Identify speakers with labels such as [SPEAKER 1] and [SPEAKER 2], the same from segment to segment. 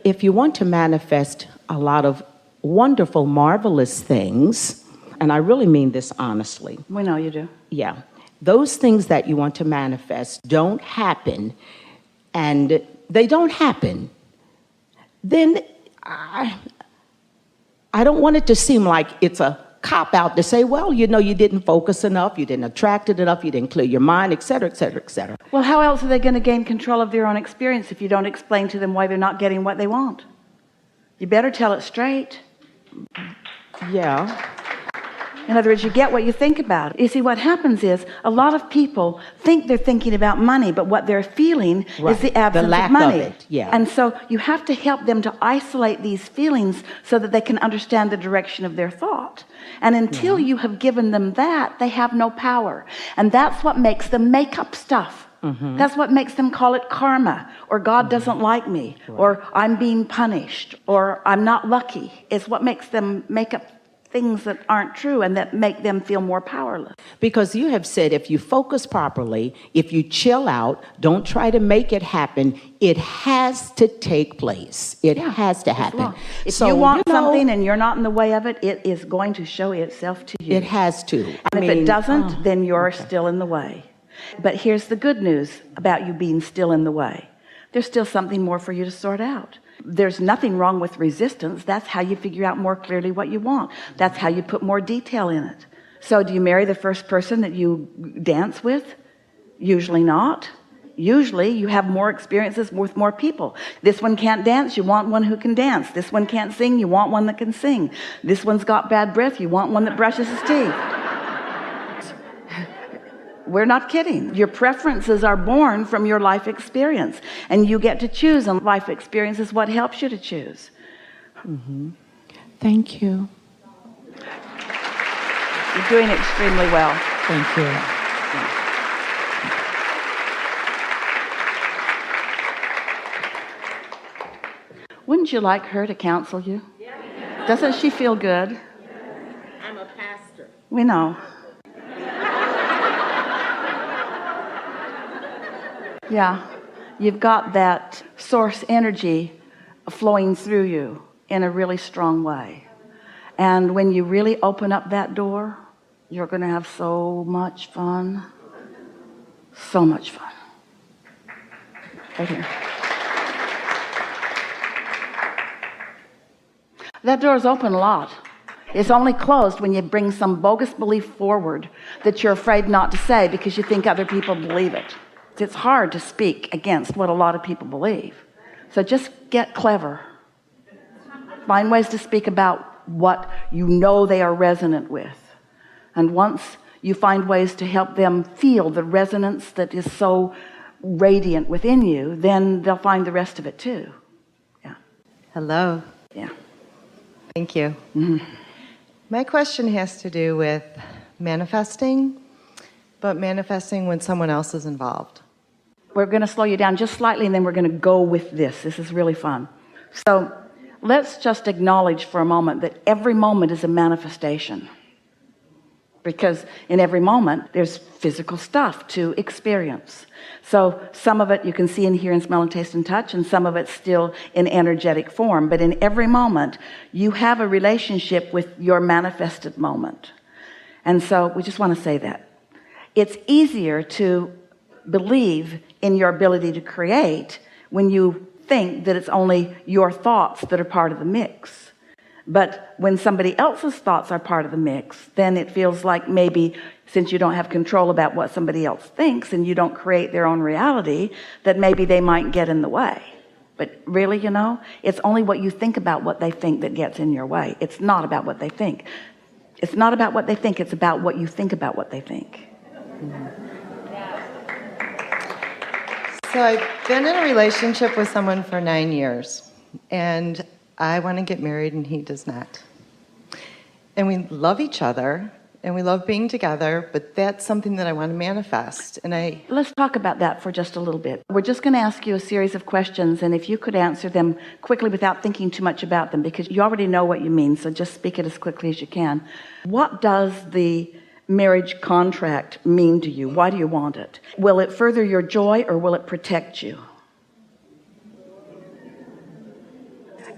[SPEAKER 1] if you want to manifest a lot of wonderful, marvelous things, and I really mean this honestly.
[SPEAKER 2] We know you do.
[SPEAKER 1] Yeah. Those things that you want to manifest don't happen, and they don't happen, then I don't want it to seem like it's a cop-out to say, well, you know, you didn't focus enough, you didn't attract it enough, you didn't clear your mind, et cetera, et cetera, et cetera.
[SPEAKER 2] Well, how else are they going to gain control of their own experience if you don't explain to them why they're not getting what they want? You better tell it straight.
[SPEAKER 1] Yeah.
[SPEAKER 2] In other words, you get what you think about. You see, what happens is a lot of people think they're thinking about money, but what they're feeling is the absence
[SPEAKER 1] lack
[SPEAKER 2] of money.
[SPEAKER 1] of it, yeah.
[SPEAKER 2] And so you have to help them to isolate these feelings so that they can understand the direction of their thought. And until you have given them that, they have no power. And that's what makes them make up stuff. That's what makes them call it karma, or God doesn't like me, or I'm being punished, or I'm not lucky. It's what makes them make up things that aren't true and that make them feel more powerless.
[SPEAKER 1] Because you have said if you focus properly, if you chill out, don't try to make it happen, it has to take place. It has to happen.
[SPEAKER 2] If you want something and you're not in the way of it, it is going to show itself to you.
[SPEAKER 1] It has to.
[SPEAKER 2] And if it doesn't, then you're still in the way. But here's the good news about you being still in the way. There's still something more for you to sort out. There's nothing wrong with resistance. That's how you figure out more clearly what you want. That's how you put more detail in it. So do you marry the first person that you dance with? Usually not. Usually you have more experiences with more people. This one can't dance, you want one who can dance. This one can't sing, you want one that can sing. This one's got bad breath, you want one that brushes his teeth. We're not kidding. Your preferences are born from your life experience, and you get to choose, and life experience is what helps you to choose.
[SPEAKER 1] Thank you.
[SPEAKER 2] You're doing extremely well.
[SPEAKER 1] Thank you.
[SPEAKER 2] Wouldn't you like her to counsel you? Doesn't she feel good?
[SPEAKER 1] I'm a pastor.
[SPEAKER 2] We know. Yeah, you've got that source energy flowing through you in a really strong way. And when you really open up that door, you're going to have so much fun. So much fun. Right here. That door's open a lot. It's only closed when you bring some bogus belief forward that you're afraid not to say because you think other people believe it. It's hard to speak against what a lot of people believe. So just get clever. Find ways to speak about what you know they are resonant with. And once you find ways to help them feel the resonance that is so radiant within you, then they'll find the rest of it too. Yeah.
[SPEAKER 3] Hello.
[SPEAKER 2] Yeah.
[SPEAKER 3] Thank you. My question has to do with manifesting, but manifesting when someone else is involved.
[SPEAKER 2] We're going to slow you down just slightly, and then we're going to go with this. This is really fun. So let's just acknowledge for a moment that every moment is a manifestation, because in every moment there's physical stuff to experience. So some of it you can see and hear and smell and taste and touch, and some of it's still in energetic form. But in every moment you have a relationship with your manifested moment. And so we just want to say that it's easier to believe in your ability to create when you think that it's only your thoughts that are part of the mix. But when somebody else's thoughts are part of the mix, then it feels like maybe since you don't have control about what somebody else thinks and you don't create their own reality, that maybe they might get in the way. But really, you know, it's only what you think about what they think that gets in your way. It's not about what they think. It's not about what they think. It's about what you think about what they think.
[SPEAKER 3] So I've been in a relationship with someone for 9 years, and I want to get married and he does not. And we love each other and we love being together, but that's something that I want to manifest. And
[SPEAKER 2] let's talk about that for just a little bit. We're just going to ask you a series of questions, and if you could answer them quickly without thinking too much about them, because you already know what you mean, so just speak it as quickly as you can. What does the marriage contract mean to you? Why do you want it? Will it further your joy or will it protect you?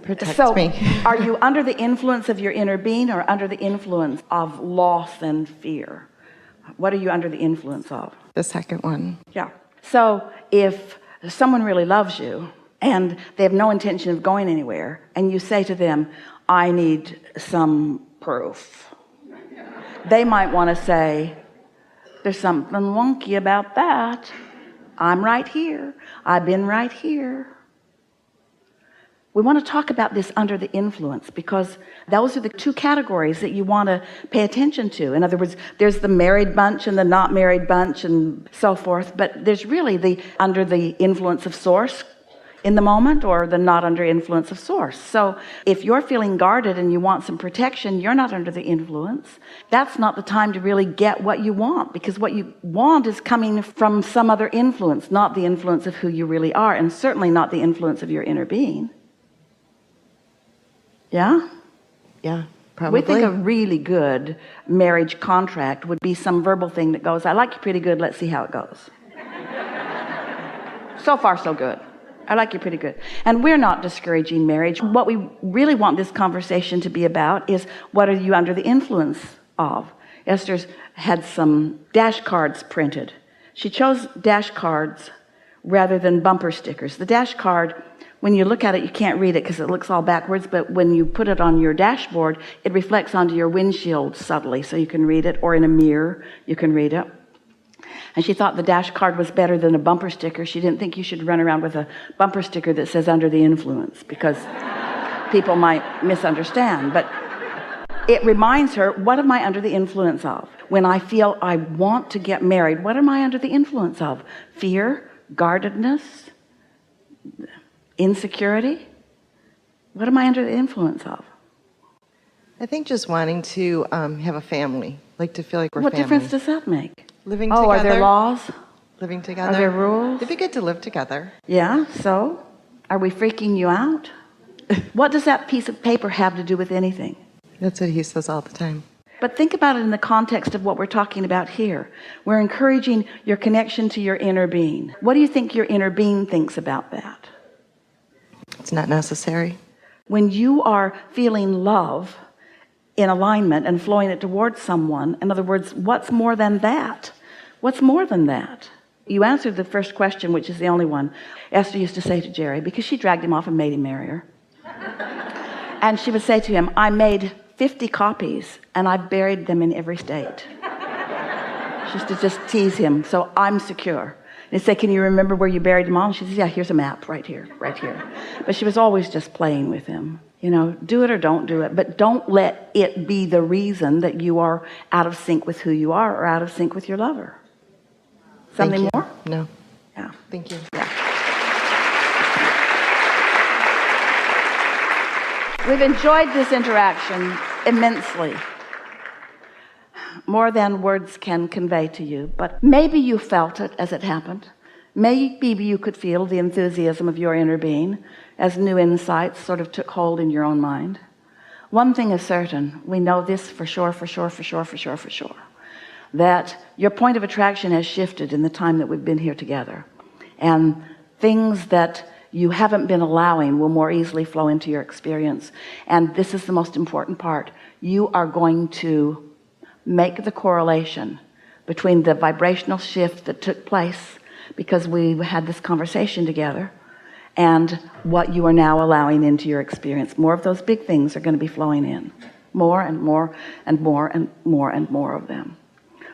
[SPEAKER 3] Protects
[SPEAKER 2] So,
[SPEAKER 3] me.
[SPEAKER 2] are you under the influence of your inner being or under the influence of loss and fear? What are you under the influence of?
[SPEAKER 3] The second one.
[SPEAKER 2] Yeah. So if someone really loves you and they have no intention of going anywhere, and you say to them, I need some proof, they might want to say, there's something wonky about that. I'm right here. I've been right here. We want to talk about this under the influence, because those are the two categories that you want to pay attention to. In other words, there's the married bunch and the not married bunch and so forth, but there's really the under the influence of source in the moment, or the not under influence of source. So if you're feeling guarded and you want some protection, you're not under the influence. That's not the time to really get what you want, because what you want is coming from some other influence, not the influence of who you really are, and certainly not the influence of your inner being. Yeah?
[SPEAKER 3] Yeah, probably.
[SPEAKER 2] We think a really good marriage contract would be some verbal thing that goes, I like you pretty good, let's see how it goes. So far, so good. I like you pretty good. And we're not discouraging marriage. What we really want this conversation to be about is, what are you under the influence of? Esther's had some dash cards printed. She chose dash cards rather than bumper stickers. The dash card, when you look at it, you can't read it because it looks all backwards, but when you put it on your dashboard, it reflects onto your windshield subtly, so you can read it, or in a mirror you can read it. And she thought the dash card was better than a bumper sticker. She didn't think you should run around with a bumper sticker that says under the influence, because people might misunderstand. But it reminds her, what am I under the influence of? When I feel I want to get married, what am I under the influence of? Fear, guardedness, insecurity? What am I under the influence of?
[SPEAKER 3] I think just wanting to have a family, like to feel like we're
[SPEAKER 2] What
[SPEAKER 3] family.
[SPEAKER 2] difference does that make?
[SPEAKER 3] Living together.
[SPEAKER 2] Are there laws?
[SPEAKER 3] Living together.
[SPEAKER 2] Are there rules?
[SPEAKER 3] It'd be good to live together.
[SPEAKER 2] Yeah, so are we freaking you out? What does that piece of paper have to do with anything?
[SPEAKER 3] That's what he says all the time.
[SPEAKER 2] But think about it in the context of what we're talking about here. We're encouraging your connection to your inner being. What do you think your inner being thinks about that?
[SPEAKER 3] It's not necessary.
[SPEAKER 2] When you are feeling love in alignment and flowing it towards someone, in other words, what's more than that? What's more than that? You answered the first question, which is the only one. Esther used to say to Jerry, because she dragged him off and made him marry her. And she would say to him, I made 50 copies and I've buried them in every state. She used to just tease him, so I'm secure. And he'd say, can you remember where you buried them all? And she says, yeah, here's a map right here, right here. But she was always just playing with him. You know, do it or don't do it, but don't let it be the reason that you are out of sync with who you are or out of sync with your lover. Something more?
[SPEAKER 3] No.
[SPEAKER 2] Yeah.
[SPEAKER 3] Thank you.
[SPEAKER 2] Yeah. We've enjoyed this interaction immensely, more than words can convey to you, but maybe you felt it as it happened. Maybe you could feel the enthusiasm of your inner being as new insights sort of took hold in your own mind. One thing is certain, we know this for sure, that your point of attraction has shifted in the time that we've been here together, and things that you haven't been allowing will more easily flow into your experience. And this is the most important part. You are going to make the correlation between the vibrational shift that took place because we had this conversation together and what you are now allowing into your experience. More of those big things are going to be flowing in. More and more and more and more and more of them.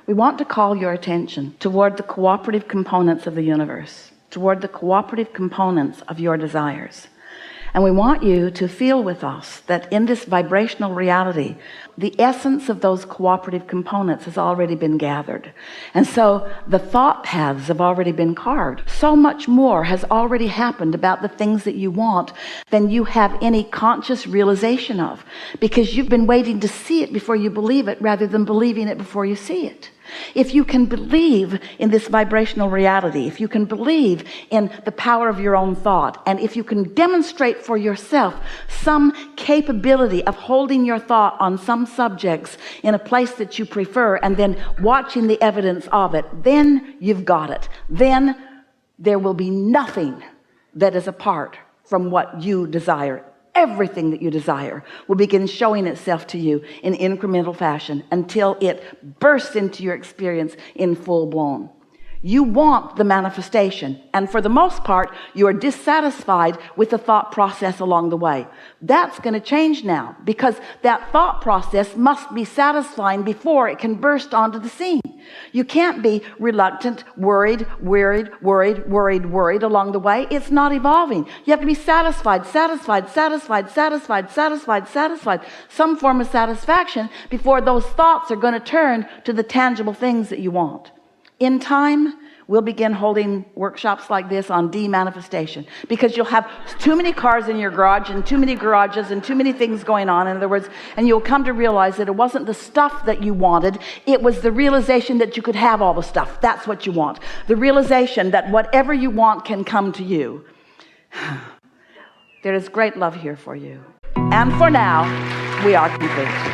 [SPEAKER 2] We want to call your attention toward the cooperative components of the universe, toward the cooperative components of your desires. And we want you to feel with us that in this vibrational reality, the essence of those cooperative components has already been gathered. And so the thought paths have already been carved. So much more has already happened about the things that you want than you have any conscious realization of, because you've been waiting to see it before you believe it rather than believing it before you see it. If you can believe in this vibrational reality, if you can believe in the power of your own thought, and if you can demonstrate for yourself some capability of holding your thought on some subjects in a place that you prefer and then watching the evidence of it, then you've got it. Then there will be nothing that is apart from what you desire everything that you desire will begin showing itself to you in incremental fashion until it bursts into your experience in full blown. You want the manifestation, and for the most part you are dissatisfied with the thought process along the way. That's going to change now, because that thought process must be satisfying before it can burst onto the scene. You can't be reluctant, worried along the way. It's not evolving. You have to be satisfied, some form of satisfaction before those thoughts are going to turn to the tangible things that you want. In time, we'll begin holding workshops like this on demanifestation, because you'll have too many cars in your garage and too many garages and too many things going on, in other words, and you'll come to realize that it wasn't the stuff that you wanted, it was the realization that you could have all the stuff. That's what you want. The realization that whatever you want can come to you. There is great love here for you. And for now, we are complete.